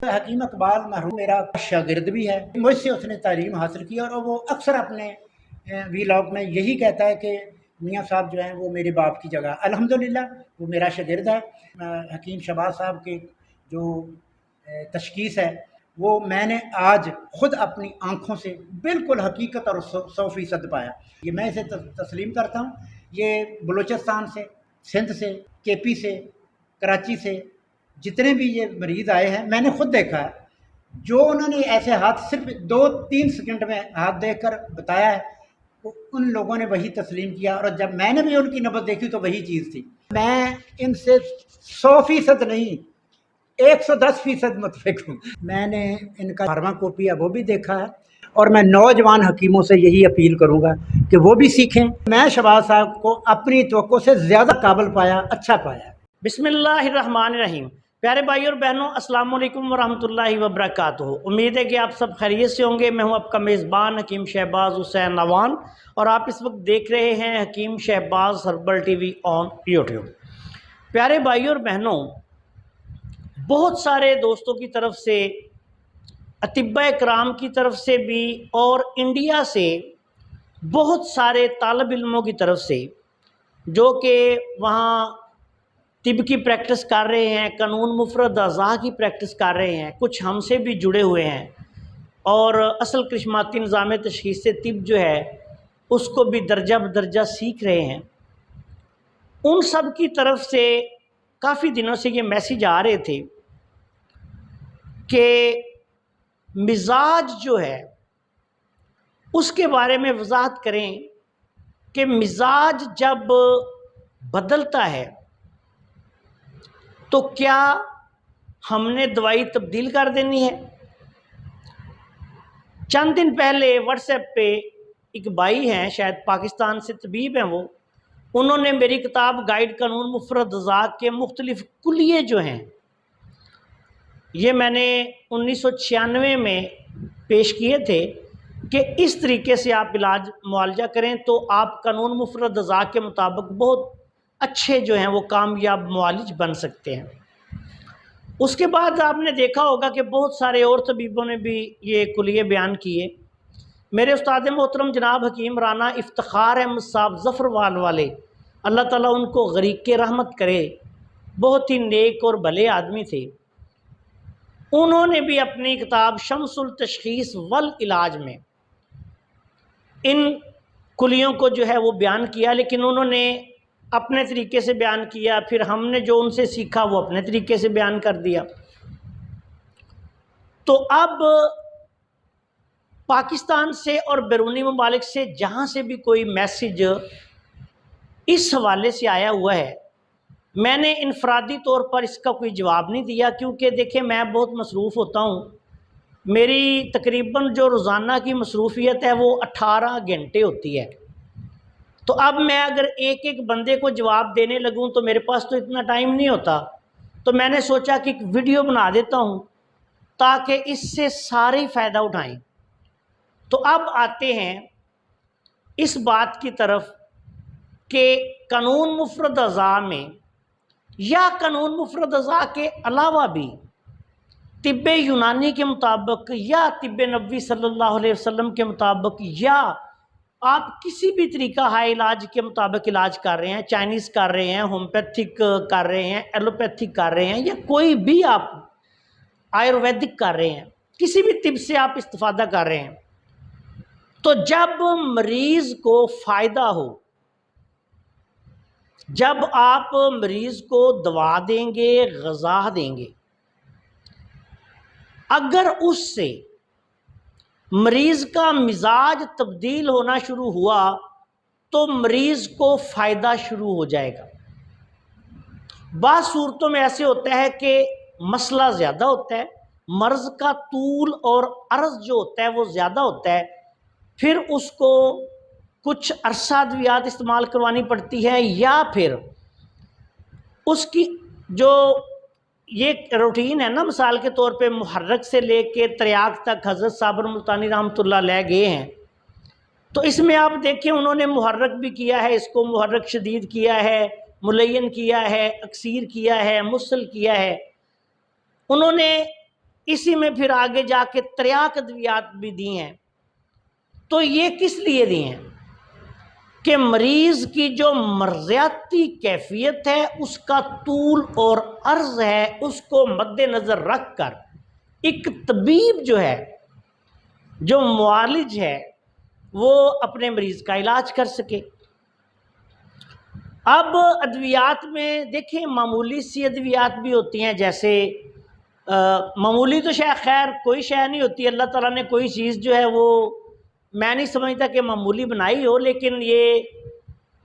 حکیم اقبال مرحوم میرا شاگرد بھی ہے، مجھ سے اس نے تعلیم حاصل کی اور وہ اکثر اپنے ویلاگ میں یہی کہتا ہے کہ میاں صاحب جو ہیں وہ میرے باپ کی جگہ۔ الحمدللہ وہ میرا شاگرد ہے۔ حکیم شہباز صاحب کی جو تشخیص ہے وہ میں نے آج خود اپنی آنکھوں سے بالکل حقیقت اور 100% پایا۔ یہ میں اسے تسلیم کرتا ہوں۔ یہ بلوچستان سے، سندھ سے، کے پی سے، کراچی سے جتنے بھی یہ مریض آئے ہیں میں نے خود دیکھا ہے، جو انہوں نے ایسے ہاتھ صرف 2-3 سیکنڈ میں ہاتھ دیکھ کر بتایا ہے ان لوگوں نے وہی تسلیم کیا، اور جب میں نے بھی ان کی نبض دیکھی تو وہی چیز تھی۔ میں ان سے 100% نہیں 110% متفق ہوں۔ میں نے ان کا فارما کوپی ہے وہ بھی دیکھا ہے، اور میں نوجوان حکیموں سے یہی اپیل کروں گا کہ وہ بھی سیکھیں۔ میں شہباز صاحب کو اپنی توقع سے زیادہ قابل پایا، اچھا پایا۔ بسم اللہ الرحمن الرحیم۔ پیارے بھائی اور بہنوں، السلام علیکم ورحمۃ اللہ وبرکاتہ۔ امید ہے کہ آپ سب خیریت سے ہوں گے۔ میں ہوں آپ کا میزبان حکیم شہباز حسین نوان، اور آپ اس وقت دیکھ رہے ہیں Hakim Shahbaz herbal T V on YouTube. پیارے بھائی اور بہنوں، بہت سارے دوستوں کی طرف سے، اطباء کرام کی طرف سے بھی، اور انڈیا سے بہت سارے طالب علموں کی طرف سے جو کہ وہاں طب کی پریکٹس کر رہے ہیں، قانون مفرد اعضاء کی پریکٹس کر رہے ہیں، کچھ ہم سے بھی جڑے ہوئے ہیں، اور اصل کرشماتی نظام تشخیص طب جو ہے اس کو بھی درجہ بدرجہ سیکھ رہے ہیں، ان سب کی طرف سے کافی دنوں سے یہ میسیج آ رہے تھے کہ مزاج جو ہے اس کے بارے میں وضاحت کریں کہ مزاج جب بدلتا ہے تو کیا ہم نے دوائی تبدیل کر دینی ہے؟ چند دن پہلے واٹس ایپ پہ ایک بھائی ہیں، شاید پاکستان سے طبیب ہیں، انہوں نے میری کتاب گائیڈ قانون مفرد اعضاء کے مختلف کلیے جو ہیں، یہ میں نے 1996 میں پیش کیے تھے کہ اس طریقے سے آپ علاج معالجہ کریں تو آپ قانون مفرد اعضاء کے مطابق بہت اچھے جو ہیں وہ کامیاب معالج بن سکتے ہیں۔ اس کے بعد آپ نے دیکھا ہوگا کہ بہت سارے اور طبیبوں نے بھی یہ کلیے بیان کیے۔ میرے استاد محترم جناب حکیم رانا افتخار احمد صاحب ظفروال والے، اللہ تعالیٰ ان کو غریق رحمت کرے، بہت ہی نیک اور بھلے آدمی تھے۔ انہوں نے بھی اپنی کتاب شمس التشخیص والعلاج میں ان کلیوں کو جو ہے وہ بیان کیا، لیکن انہوں نے اپنے طریقے سے بیان کیا، پھر ہم نے جو ان سے سیکھا وہ اپنے طریقے سے بیان کر دیا۔ تو اب پاکستان سے اور بیرونی ممالک سے جہاں سے بھی کوئی میسج اس حوالے سے آیا ہوا ہے، میں نے انفرادی طور پر اس کا کوئی جواب نہیں دیا، کیونکہ دیکھیں میں بہت مصروف ہوتا ہوں، میری تقریباً جو روزانہ کی مصروفیت ہے وہ 18 گھنٹے ہوتی ہے۔ تو اب میں اگر ایک ایک بندے کو جواب دینے لگوں تو میرے پاس تو اتنا ٹائم نہیں ہوتا، تو میں نے سوچا کہ ایک ویڈیو بنا دیتا ہوں تاکہ اس سے سارے فائدہ اٹھائیں۔ تو اب آتے ہیں اس بات کی طرف کہ قانون مفرد اعضاء میں یا قانون مفرد اعضاء کے علاوہ بھی طب یونانی کے مطابق یا طب نبوی صلی اللہ علیہ وسلم کے مطابق، یا آپ کسی بھی طریقہ ہائے علاج کے مطابق علاج کر رہے ہیں، چائنیز کر رہے ہیں، ہومیوپیتھک کر رہے ہیں، ایلوپیتھک کر رہے ہیں، یا کوئی بھی آپ آیورویدک کر رہے ہیں، کسی بھی طب سے آپ استفادہ کر رہے ہیں، تو جب مریض کو فائدہ ہو، جب آپ مریض کو دوا دیں گے، غذا دیں گے، اگر اس سے مریض کا مزاج تبدیل ہونا شروع ہوا تو مریض کو فائدہ شروع ہو جائے گا۔ بعض صورتوں میں ایسے ہوتا ہے کہ مسئلہ زیادہ ہوتا ہے، مرض کا طول اور عرض جو ہوتا ہے وہ زیادہ ہوتا ہے، پھر اس کو کچھ عرصہ ادویات استعمال کروانی پڑتی ہے، یا پھر اس کی جو یہ روٹین ہے نا، مثال کے طور پہ محرک سے لے کے تریاق تک حضرت صابر ملتانی رحمۃ اللہ علیہ گئے ہیں، تو اس میں آپ دیکھیں انہوں نے محرک بھی کیا ہے، اس کو محرک شدید کیا ہے، ملین کیا ہے، اکثیر کیا ہے، مسل کیا ہے، انہوں نے اسی میں پھر آگے جا کے تریاک ادویات بھی دی ہیں. تو یہ کس لیے دی ہیں کہ مریض کی جو مرضیاتی کیفیت ہے، اس کا طول اور عرض ہے، اس کو مد نظر رکھ کر ایک طبیب جو ہے، جو معالج ہے، وہ اپنے مریض کا علاج کر سکے. اب ادویات میں دیکھیں معمولی سی ادویات بھی ہوتی ہیں، جیسے معمولی تو شاید خیر کوئی شے نہیں ہوتی. اللہ تعالیٰ نے کوئی چیز جو ہے وہ میں نہیں سمجھتا کہ معمولی بنائی ہو، لیکن یہ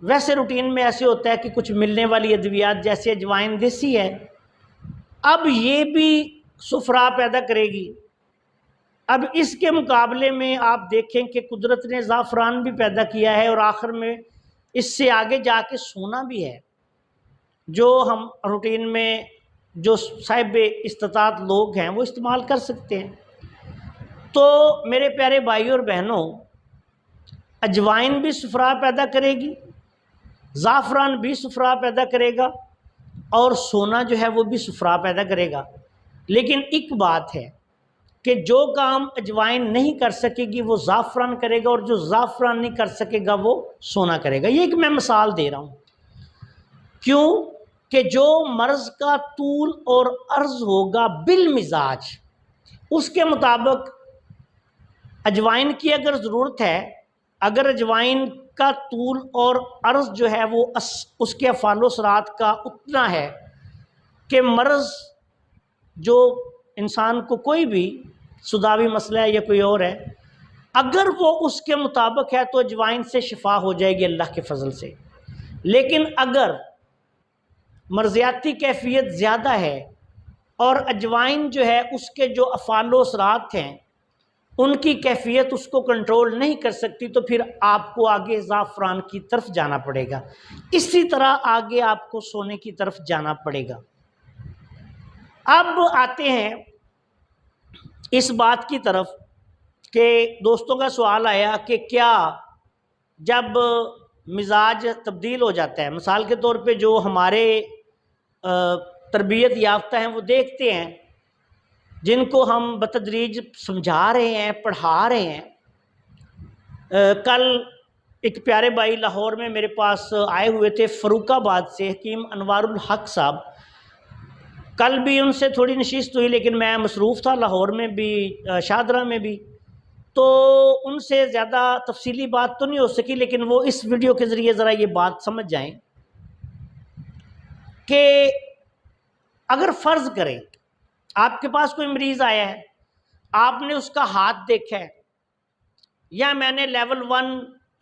ویسے روٹین میں ایسے ہوتا ہے کہ کچھ ملنے والی ادویات جیسے اجوائن دیسی ہے، اب یہ بھی سفرا پیدا کرے گی. اب اس کے مقابلے میں آپ دیکھیں کہ قدرت نے زعفران بھی پیدا کیا ہے، اور آخر میں اس سے آگے جا کے سونا بھی ہے، جو ہم روٹین میں جو صاحب استطاعت لوگ ہیں وہ استعمال کر سکتے ہیں. تو میرے پیارے بھائی اور بہنوں، اجوائن بھی سفرا پیدا کرے گی، زعفران بھی سفرا پیدا کرے گا، اور سونا جو ہے وہ بھی سفرا پیدا کرے گا. لیکن ایک بات ہے کہ جو کام اجوائن نہیں کر سکے گی وہ زعفران کرے گا، اور جو زعفران نہیں کر سکے گا وہ سونا کرے گا. یہ ایک میں مثال دے رہا ہوں. کیوں کہ جو مرض کا طول اور عرض ہوگا بالمزاج، اس کے مطابق اجوائن کی اگر ضرورت ہے، اگر اجوائن کا طول اور عرض جو ہے وہ اس کے افعال و اثرات کا اتنا ہے کہ مرض جو انسان کو کوئی بھی سوداوی مسئلہ ہے یا کوئی اور ہے، اگر وہ اس کے مطابق ہے تو اجوائن سے شفا ہو جائے گی اللہ کے فضل سے. لیکن اگر مرضیاتی کیفیت زیادہ ہے اور اجوائن جو ہے اس کے جو افعال و اثرات ہیں ان کی کیفیت اس کو کنٹرول نہیں کر سکتی، تو پھر آپ کو آگے زعفران کی طرف جانا پڑے گا. اسی طرح آگے آپ کو سونے کی طرف جانا پڑے گا. اب آتے ہیں اس بات کی طرف کہ دوستوں کا سوال آیا کہ کیا جب مزاج تبدیل ہو جاتا ہے، مثال کے طور پہ جو ہمارے تربیت یافتہ ہیں وہ دیکھتے ہیں، جن کو ہم بتدریج سمجھا رہے ہیں، پڑھا رہے ہیں. کل ایک پیارے بھائی لاہور میں میرے پاس آئے ہوئے تھے، فروخ آباد سے، حکیم انوار الحق صاحب. کل بھی ان سے تھوڑی نشست ہوئی، لیکن میں مصروف تھا لاہور میں بھی، شاہدرہ میں بھی، تو ان سے زیادہ تفصیلی بات تو نہیں ہو سکی. لیکن وہ اس ویڈیو کے ذریعے ذرا یہ بات سمجھ جائیں کہ اگر فرض کریں آپ کے پاس کوئی مریض آیا ہے، آپ نے اس کا ہاتھ دیکھا ہے، یا میں نے لیول 1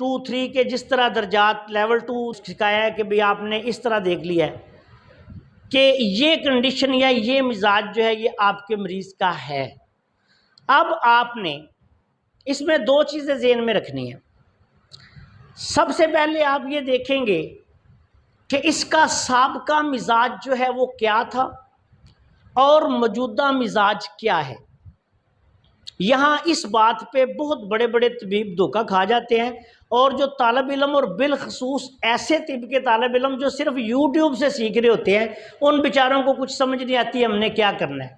2 3 کے جس طرح درجات لیول 2 سکھایا ہے کہ بھئی آپ نے اس طرح دیکھ لیا ہے کہ یہ کنڈیشن یا یہ مزاج جو ہے یہ آپ کے مریض کا ہے. اب آپ نے اس میں دو چیزیں ذہن میں رکھنی ہیں. سب سے پہلے آپ یہ دیکھیں گے کہ اس کا سابقہ مزاج جو ہے وہ کیا تھا اور موجودہ مزاج کیا ہے. یہاں اس بات پہ بہت بڑے بڑے طبیب دھوکہ کھا جاتے ہیں، اور جو طالب علم، اور بالخصوص ایسے طب کے طالب علم جو صرف یوٹیوب سے سیکھ رہے ہوتے ہیں، ان بیچاروں کو کچھ سمجھ نہیں آتی ہم نے کیا کرنا ہے.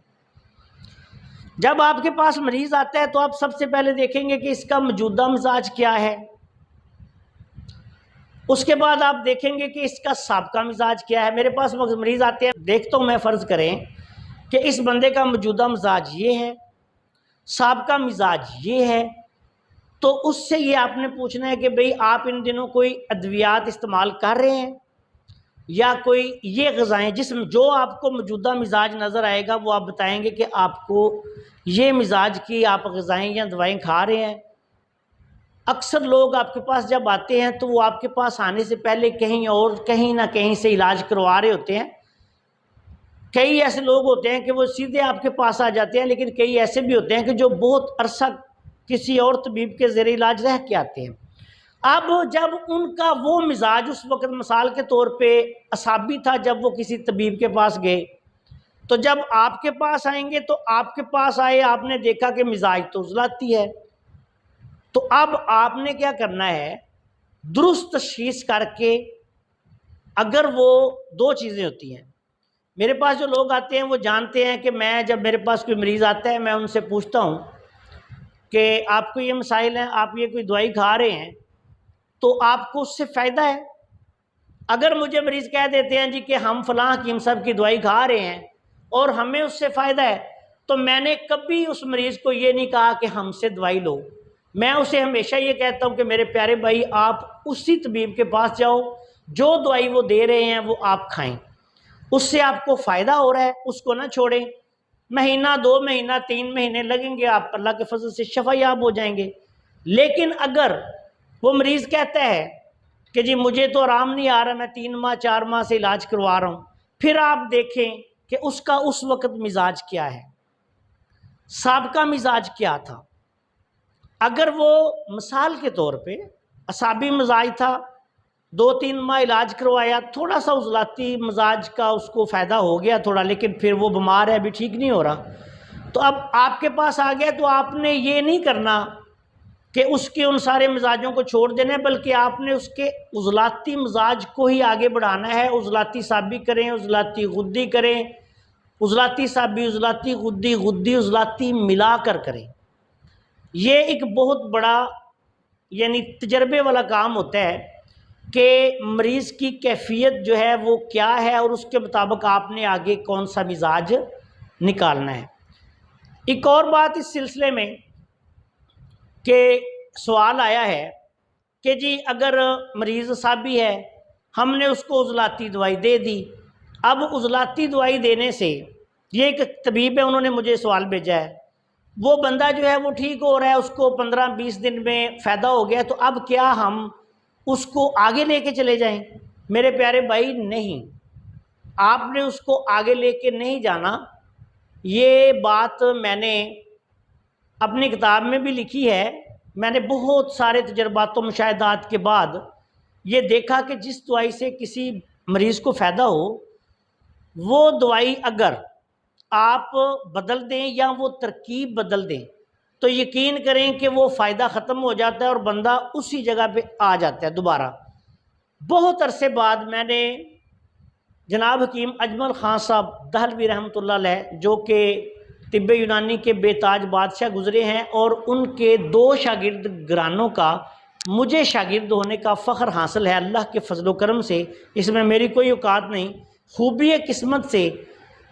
جب آپ کے پاس مریض آتا ہے تو آپ سب سے پہلے دیکھیں گے کہ اس کا موجودہ مزاج کیا ہے. اس کے بعد آپ دیکھیں گے کہ اس کا سابقہ مزاج کیا ہے. میرے پاس مریض آتے ہیں، دیکھتا ہوں میں، فرض کریں کہ اس بندے کا موجودہ مزاج یہ ہے، سابقہ مزاج یہ ہے، تو اس سے یہ آپ نے پوچھنا ہے کہ بھئی آپ ان دنوں کوئی ادویات استعمال کر رہے ہیں یا کوئی یہ غذائیں جو آپ کو موجودہ مزاج نظر آئے گا وہ آپ بتائیں گے کہ آپ کو یہ مزاج کی آپ غذائیں یا دوائیں کھا رہے ہیں. اکثر لوگ آپ کے پاس جب آتے ہیں تو وہ آپ کے پاس آنے سے پہلے کہیں اور کہیں نہ کہیں سے علاج کروا رہے ہوتے ہیں. کئی ایسے لوگ ہوتے ہیں کہ وہ سیدھے آپ کے پاس آ جاتے ہیں، لیکن کئی ایسے بھی ہوتے ہیں کہ جو بہت عرصہ کسی اور طبیب کے زیر علاج رہ کے آتے ہیں. اب جب ان کا وہ مزاج اس وقت مثال کے طور پہ اعصابی تھا جب وہ کسی طبیب کے پاس گئے، تو جب آپ کے پاس آئیں گے تو آپ کے پاس آئے، آپ نے دیکھا کہ مزاج تو عضلاتی ہے. تو اب آپ نے کیا کرنا ہے، درست تشخیص کر کے، اگر وہ دو چیزیں ہوتی ہیں، میرے پاس جو لوگ آتے ہیں وہ جانتے ہیں کہ میں جب میرے پاس کوئی مریض آتا ہے میں ان سے پوچھتا ہوں کہ آپ کو یہ مسائل ہیں، آپ یہ کوئی دوائی کھا رہے ہیں تو آپ کو اس سے فائدہ ہے؟ اگر مجھے مریض کہہ دیتے ہیں جی کہ ہم فلاں حکیم صاحب کی دوائی کھا رہے ہیں اور ہمیں اس سے فائدہ ہے، تو میں نے کبھی اس مریض کو یہ نہیں کہا کہ ہم سے دوائی لو. میں اسے ہمیشہ یہ کہتا ہوں کہ میرے پیارے بھائی آپ اسی طبیب کے پاس جاؤ، جو دوائی وہ دے رہے ہیں وہ آپ کھائیں، اس سے آپ کو فائدہ ہو رہا ہے اس کو نہ چھوڑیں. مہینہ 2 مہینہ 3 مہینے لگیں گے، آپ اللہ کے فضل سے شفا یاب ہو جائیں گے. لیکن اگر وہ مریض کہتا ہے کہ جی مجھے تو آرام نہیں آ رہا، میں 3 ماہ 4 ماہ سے علاج کروا رہا ہوں، پھر آپ دیکھیں کہ اس کا اس وقت مزاج کیا ہے، سابقہ مزاج کیا تھا. اگر وہ مثال کے طور پہ اعصابی مزاج تھا، 2-3 ماہ علاج کروایا، تھوڑا سا عضلاتی مزاج کا اس کو فائدہ ہو گیا تھوڑا، لیکن پھر وہ بیمار ہے، ابھی ٹھیک نہیں ہو رہا، تو اب آپ کے پاس آ گیا تو آپ نے یہ نہیں کرنا کہ اس کے ان سارے مزاجوں کو چھوڑ دینا ہے، بلکہ آپ نے اس کے عضلاتی مزاج کو ہی آگے بڑھانا ہے. عضلاتی سابی کریں، عضلاتی غدی کریں، عضلاتی سابی، عضلاتی غدی، غدی عضلاتی ملا کر کریں. یہ ایک بہت بڑا یعنی تجربے والا کام ہوتا ہے کہ مریض کی کیفیت جو ہے وہ کیا ہے اور اس کے مطابق آپ نے آگے کون سا مزاج نکالنا ہے. ایک اور بات اس سلسلے میں کہ سوال آیا ہے کہ جی اگر مریض اعصابی ہے، ہم نے اس کو عضلاتی دوائی دے دی، اب عضلاتی دوائی دینے سے، یہ ایک طبیب ہے انہوں نے مجھے سوال بھیجا ہے، وہ بندہ جو ہے وہ ٹھیک ہو رہا ہے، اس کو 15-20 دن میں فائدہ ہو گیا، تو اب کیا ہم اس کو آگے لے کے چلے جائیں؟ میرے پیارے بھائی نہیں، آپ نے اس کو آگے لے کے نہیں جانا. یہ بات میں نے اپنی کتاب میں بھی لکھی ہے. میں نے بہت سارے تجربات و مشاہدات کے بعد یہ دیکھا کہ جس دوائی سے کسی مریض کو فائدہ ہو، وہ دوائی اگر آپ بدل دیں یا وہ ترکیب بدل دیں تو یقین کریں کہ وہ فائدہ ختم ہو جاتا ہے اور بندہ اسی جگہ پہ آ جاتا ہے دوبارہ. بہت عرصے بعد میں نے جناب حکیم اجمل خان صاحب دہلوی رحمۃ اللہ علیہ، جو کہ طب یونانی کے بے تاج بادشاہ گزرے ہیں، اور ان کے 2 شاگرد گرانوں کا مجھے شاگرد ہونے کا فخر حاصل ہے اللہ کے فضل و کرم سے. اس میں میری کوئی اوقات نہیں، خوبی قسمت سے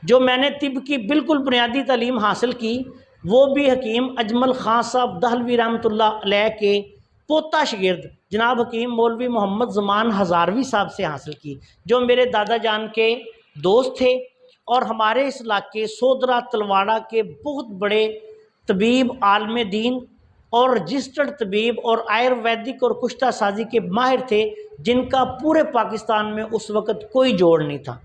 جو میں نے طب کی بالکل بنیادی تعلیم حاصل کی وہ بھی حکیم اجمل خان صاحب دہلوی رحمۃ اللہ علیہ کے پوتا شاگرد جناب حکیم مولوی محمد زمان ہزاروی صاحب سے حاصل کی، جو میرے دادا جان کے دوست تھے اور ہمارے اس علاقے سودرا تلواڑہ کے بہت بڑے طبیب، عالم دین اور رجسٹرڈ طبیب اور آیورویدک اور کشتہ سازی کے ماہر تھے، جن کا پورے پاکستان میں اس وقت کوئی جوڑ نہیں تھا.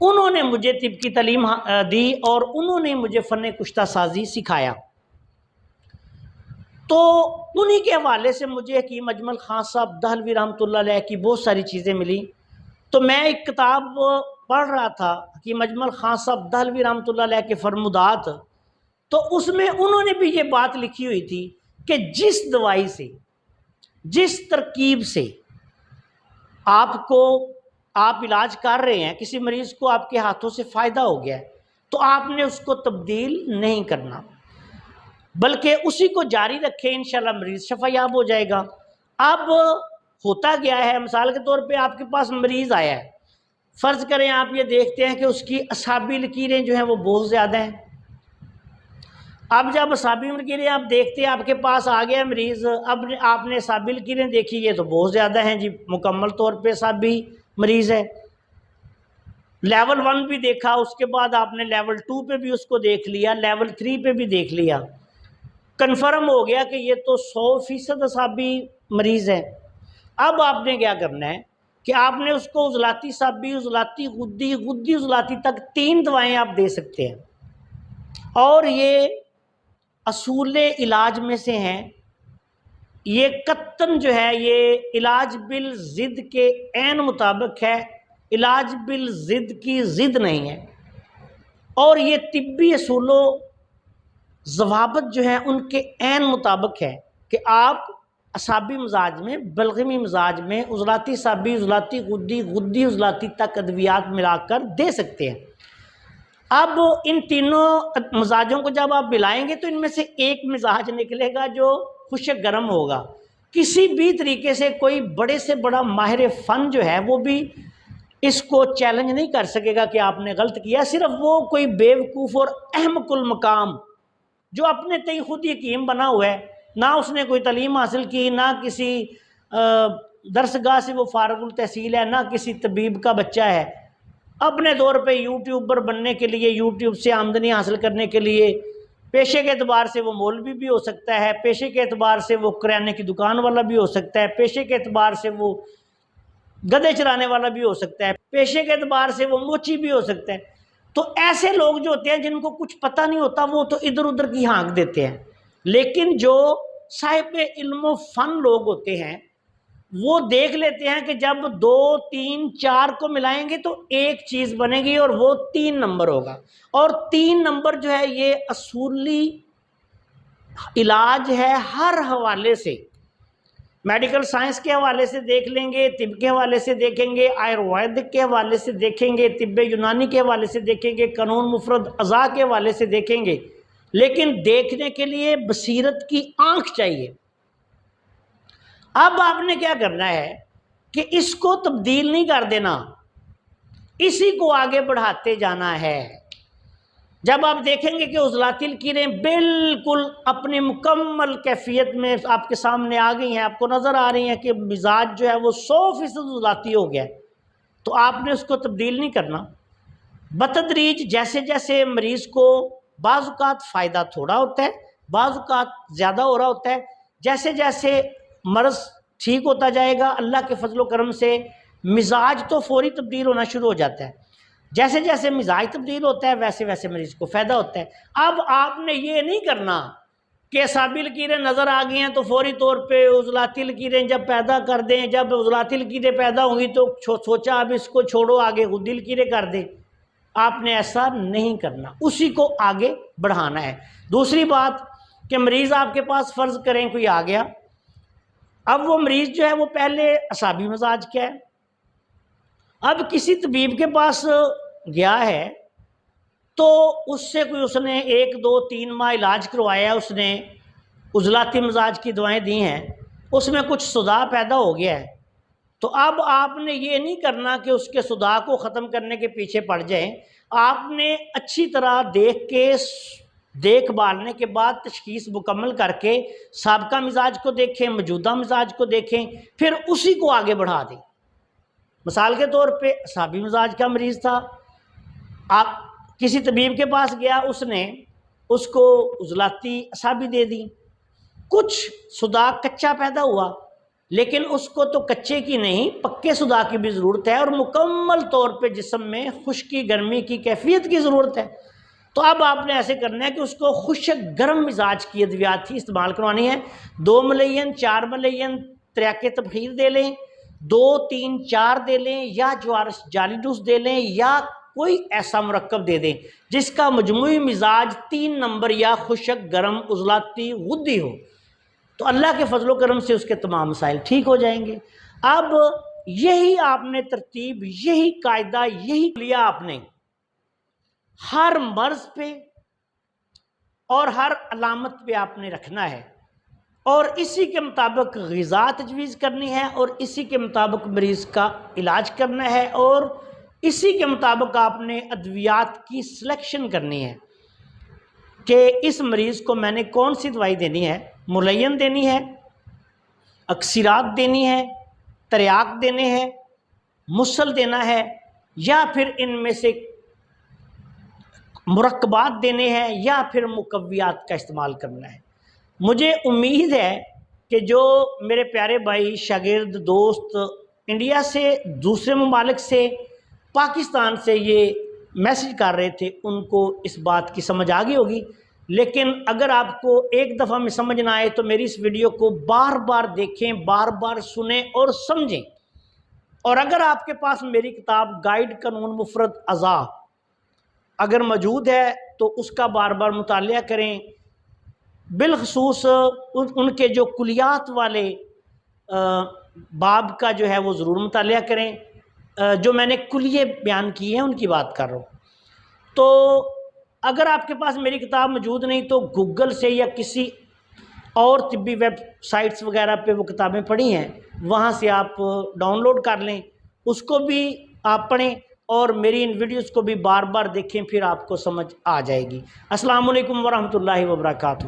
انہوں نے مجھے طب کی تعلیم دی اور انہوں نے مجھے فن کشتہ سازی سکھایا. تو انہی کے حوالے سے مجھے حکیم اجمل خان صاحب دہلوی رحمۃ اللہ علیہ کی بہت ساری چیزیں ملی. تو میں ایک کتاب پڑھ رہا تھا حکیم اجمل خان صاحب دہلوی رحمۃ اللہ علیہ کے فرمودات، تو اس میں انہوں نے بھی یہ بات لکھی ہوئی تھی کہ جس دوائی سے، جس ترکیب سے آپ علاج کر رہے ہیں، کسی مریض کو آپ کے ہاتھوں سے فائدہ ہو گیا ہے، تو آپ نے اس کو تبدیل نہیں کرنا، بلکہ اسی کو جاری رکھیں، انشاءاللہ مریض شفا یاب ہو جائے گا. اب ہوتا گیا ہے، مثال کے طور پہ آپ کے پاس مریض آیا ہے، فرض کریں آپ یہ دیکھتے ہیں کہ اس کی اعصابی لکیریں جو ہیں وہ بہت زیادہ ہیں. اب جب اعصابی لکیریں آپ دیکھتے ہیں، آپ کے پاس آ گیا مریض، اب آپ نے اعصابی لکیریں دیکھی، یہ تو بہت زیادہ ہیں جی، مکمل طور پہ اعصابی مریض ہے. لیول 1 بھی دیکھا، اس کے بعد آپ نے لیول 2 پہ بھی اس کو دیکھ لیا، لیول 3 پہ بھی دیکھ لیا، کنفرم ہو گیا کہ یہ تو 100% اعصابی مریض ہے. اب آپ نے کیا کرنا ہے کہ آپ نے اس کو عضلاتی سابی، عضلاتی غدی، غدی عضلاتی تک 3 دوائیں آپ دے سکتے ہیں، اور یہ اصول علاج میں سے ہیں. یہ قطن جو ہے یہ علاج بالضد کے عین مطابق ہے، علاج بالضد کی ضد نہیں ہے، اور یہ طبی اصول و ضوابط جو ہیں ان کے عین مطابق ہے کہ آپ اعصابی مزاج میں، بلغمی مزاج میں عضلاتی اعصابی، عضلاتی غدی، غدی عضلاتی تک ادویات ملا کر دے سکتے ہیں۔ اب ان تینوں مزاجوں کو جب آپ ملائیں گے تو ان میں سے ایک مزاج نکلے گا جو خشک گرم ہوگا۔ کسی بھی طریقے سے کوئی بڑے سے بڑا ماہر فن جو ہے وہ بھی اس کو چیلنج نہیں کر سکے گا کہ آپ نے غلط کیا، صرف وہ کوئی بیوقوف اور احمق المقام جو اپنے تئیں خود یقین بنا ہوا ہے، نہ اس نے کوئی تعلیم حاصل کی، نہ کسی درسگاہ سے وہ فارغ التحصیل ہے، نہ کسی طبیب کا بچہ ہے، اپنے طور پہ یوٹیوبر بننے کے لیے، یوٹیوب سے آمدنی حاصل کرنے کے لیے، پیشے کے اعتبار سے وہ مولوی بھی ہو سکتا ہے، پیشے کے اعتبار سے وہ کرانے کی دکان والا بھی ہو سکتا ہے، پیشے کے اعتبار سے وہ گدھے چرانے والا بھی ہو سکتا ہے، پیشے کے اعتبار سے وہ موچی بھی ہو سکتا ہے۔ تو ایسے لوگ جو ہوتے ہیں جن کو کچھ پتہ نہیں ہوتا وہ تو ادھر ادھر کی ہانک دیتے ہیں، لیکن جو صاحب علم و فن لوگ ہوتے ہیں وہ دیکھ لیتے ہیں کہ جب 2 3 4 کو ملائیں گے تو ایک چیز بنے گی اور وہ 3 نمبر ہوگا، اور 3 نمبر جو ہے یہ اصولی علاج ہے ہر حوالے سے، میڈیکل سائنس کے حوالے سے دیکھ لیں گے، طب کے حوالے سے دیکھیں گے، آیوروید کے حوالے سے دیکھیں گے، طب یونانی کے حوالے سے دیکھیں گے، قانون مفرد اعضاء کے حوالے سے دیکھیں گے، لیکن دیکھنے کے لیے بصیرت کی آنکھ چاہیے۔ اب آپ نے کیا کرنا ہے کہ اس کو تبدیل نہیں کر دینا، اسی کو آگے بڑھاتے جانا ہے۔ جب آپ دیکھیں گے کہ عضلاتی لکیریں بالکل اپنی مکمل کیفیت میں آپ کے سامنے آ گئی ہیں، آپ کو نظر آ رہی ہیں کہ مزاج جو ہے وہ 100% عضلاتی ہو گیا ہے، تو آپ نے اس کو تبدیل نہیں کرنا۔ بتدریج جیسے جیسے مریض کو بعض اوقات فائدہ تھوڑا ہوتا ہے، بعض اوقات زیادہ ہو رہا ہوتا ہے، جیسے جیسے مرض ٹھیک ہوتا جائے گا اللہ کے فضل و کرم سے مزاج تو فوری تبدیل ہونا شروع ہو جاتا ہے، جیسے جیسے مزاج تبدیل ہوتا ہے ویسے ویسے مریض کو فائدہ ہوتا ہے۔ اب آپ نے یہ نہیں کرنا کہ اعصابی لکیریں نظر آ گئی ہیں تو فوری طور پہ عضلاتی لکیریں جب پیدا کر دیں، جب عضلاتی لکیریں پیدا ہوں گی تو سوچا اب اس کو چھوڑو آگے غدی لکیریں کر دیں۔ آپ نے ایسا نہیں کرنا، اسی کو آگے بڑھانا ہے۔ دوسری بات کہ مریض آپ کے پاس فرض کریں کوئی آ گیا، اب وہ مریض جو ہے وہ پہلے اعصابی مزاج کیا ہے، اب کسی طبیب کے پاس گیا ہے تو اس سے کوئی اس نے 1 2 3 ماہ علاج کروایا، اس نے عضلاتی مزاج کی دوائیں دی ہیں، اس میں کچھ صداع پیدا ہو گیا ہے، تو اب آپ نے یہ نہیں کرنا کہ اس کے صداع کو ختم کرنے کے پیچھے پڑ جائیں، آپ نے اچھی طرح دیکھ بھالنے کے بعد تشخیص مکمل کر کے سابقہ مزاج کو دیکھیں، موجودہ مزاج کو دیکھیں، پھر اسی کو آگے بڑھا دیں۔ مثال کے طور پہ اعصابی مزاج کا مریض تھا، آپ کسی طبیب کے پاس گیا، اس نے اس کو عضلاتی اعصابی دے دی، کچھ صداع کچا پیدا ہوا، لیکن اس کو تو کچے کی نہیں پکے صداع کی بھی ضرورت ہے، اور مکمل طور پہ جسم میں خشکی گرمی کی کیفیت کی ضرورت ہے۔ تو اب آپ نے ایسے کرنا ہے کہ اس کو خشک گرم مزاج کی ادویات ہی استعمال کروانی ہے، 2 ملین 4 ملین تریاکے تبخیر دے لیں، 2 3 4 دے لیں، یا جوارش جالیڈوس دے لیں، یا کوئی ایسا مرکب دے دیں جس کا مجموعی مزاج 3 نمبر یا خشک گرم عضلاتی غدی ہو، تو اللہ کے فضل و کرم سے اس کے تمام مسائل ٹھیک ہو جائیں گے۔ اب یہی آپ نے ترتیب، یہی قاعدہ، یہی لیا آپ نے ہر مرض پہ اور ہر علامت پہ آپ نے رکھنا ہے، اور اسی کے مطابق غذا تجویز کرنی ہے، اور اسی کے مطابق مریض کا علاج کرنا ہے، اور اسی کے مطابق آپ نے ادویات کی سلیکشن کرنی ہے کہ اس مریض کو میں نے کون سی دوائی دینی ہے، ملین دینی ہے، اکسیرات دینی ہے، تریاک دینے ہیں، مسل دینا ہے، یا پھر ان میں سے مرکبات دینے ہیں، یا پھر مقویات کا استعمال کرنا ہے۔ مجھے امید ہے کہ جو میرے پیارے بھائی شاگرد دوست انڈیا سے، دوسرے ممالک سے، پاکستان سے یہ میسج کر رہے تھے ان کو اس بات کی سمجھ آ گئی ہوگی، لیکن اگر آپ کو ایک دفعہ میں سمجھ نہ آئے تو میری اس ویڈیو کو بار بار دیکھیں، بار بار سنیں اور سمجھیں، اور اگر آپ کے پاس میری کتاب گائیڈ قانون مفرد اعضاء اگر موجود ہے تو اس کا بار بار مطالعہ کریں، بالخصوص ان کے جو کلیات والے باب کا جو ہے وہ ضرور مطالعہ کریں. جو میں نے کلیے بیان کی ہیں ان کی بات کر رہا ہوں. تو اگر آپ کے پاس میری کتاب موجود نہیں تو گوگل سے یا کسی اور طبی ویب سائٹس وغیرہ پہ وہ کتابیں پڑھی ہیں، وہاں سے آپ ڈاؤن لوڈ کر لیں، اس کو بھی آپ پڑھیں اور میری ان ویڈیوز کو بھی بار بار دیکھیں، پھر آپ کو سمجھ آ جائے گی. السلام علیکم ورحمۃ اللہ وبرکاتہ.